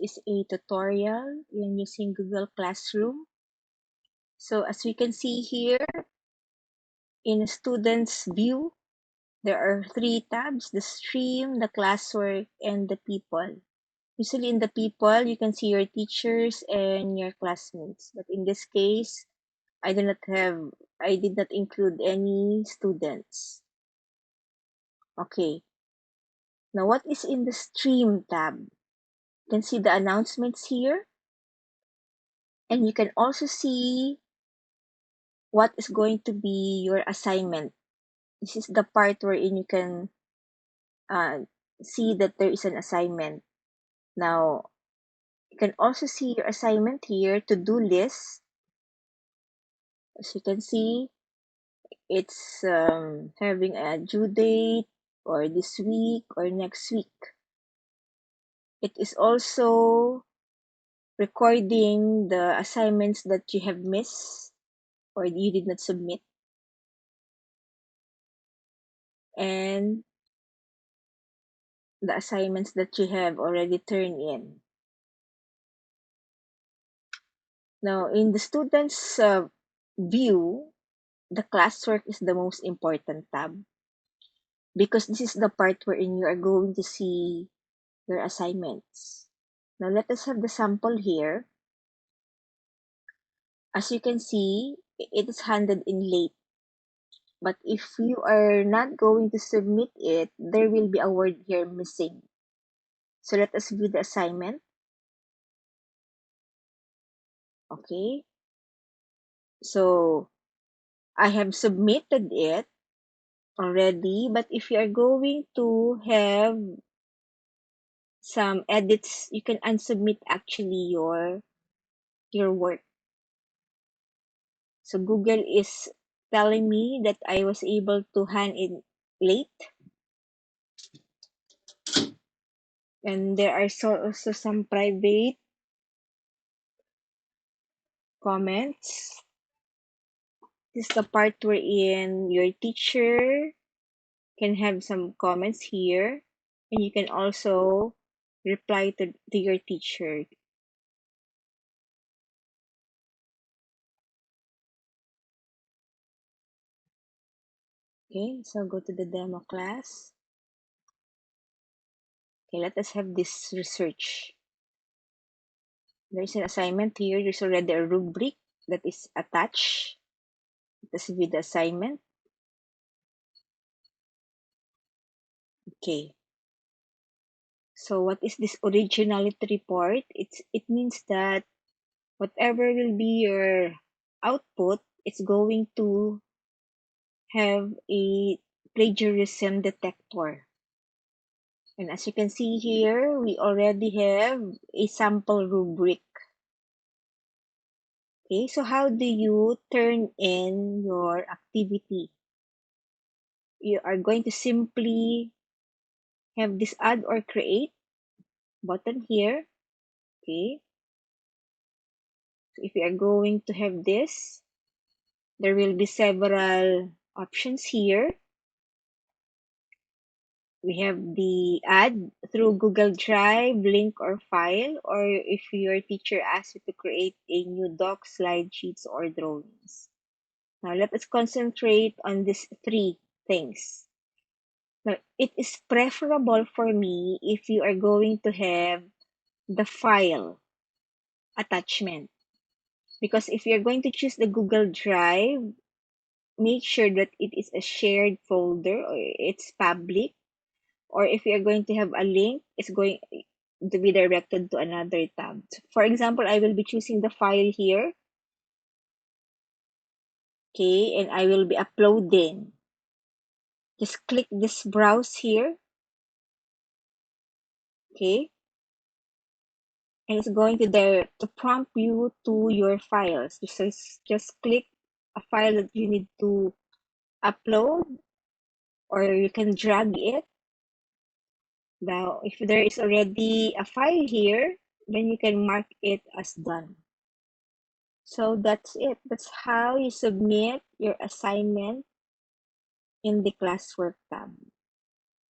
is a tutorial in using Google Classroom. So as we can see here, in students view, there are 3 tabs: the stream, the classwork, and the people. Usually in the people, you can see your teachers and your classmates. But in this case, I did not include any students. Okay. Now what is in the stream tab? You can see the announcements here. And you can also see what is going to be your assignment. This is the part wherein you can see that there is an assignment. Now, you can also see your assignment here, to-do list. As you can see, it's having a due date, or this week, or next week. It is also recording the assignments that you have missed or you did not submit, and the assignments that you have already turned in. Now, in the students' view, the classwork is the most important tab, because this is the part wherein you are going to see your assignments. Now, let us have the sample here. As you can see, it is handed in late. But if you are not going to submit it, there will be a word here missing. So let us view the assignment. Okay. So I have submitted it already, but if you are going to have some edits, you can unsubmit actually your work. So Google is telling me that I was able to hand in late, and there are also some private comments. This is the part wherein your teacher can have some comments here, and you can also reply to your teacher. Okay, so go to the demo class. Okay, let us have this research. There's an assignment here. There's already a rubric that is attached. Let us view the assignment. Okay. So what is this originality report? It means that whatever will be your output, it's going to have a plagiarism detector. And as you can see here, we already have a sample rubric. Okay, so how do you turn in your activity? You are going to simply have this add or create button here. Okay, so if you are going to have this, there will be several options here. We have the add through Google Drive, link, or file, or if your teacher asks you to create a new doc, slide sheets, or drawings. Now let us concentrate on these 3 things. Now, it is preferable for me if you are going to have the file attachment, because if you're going to choose the Google Drive, make sure that it is a shared folder or it's public, or if you're going to have a link, it's going to be directed to another tab. For example, I will be choosing the file here. Okay, and I will be uploading. Just click this browse here. Okay, and it's going to prompt you to your files. Just click a file that you need to upload, or you can drag it. Now, if there is already a file here, then you can mark it as done. So that's it. That's how you submit your assignment in the Classwork tab.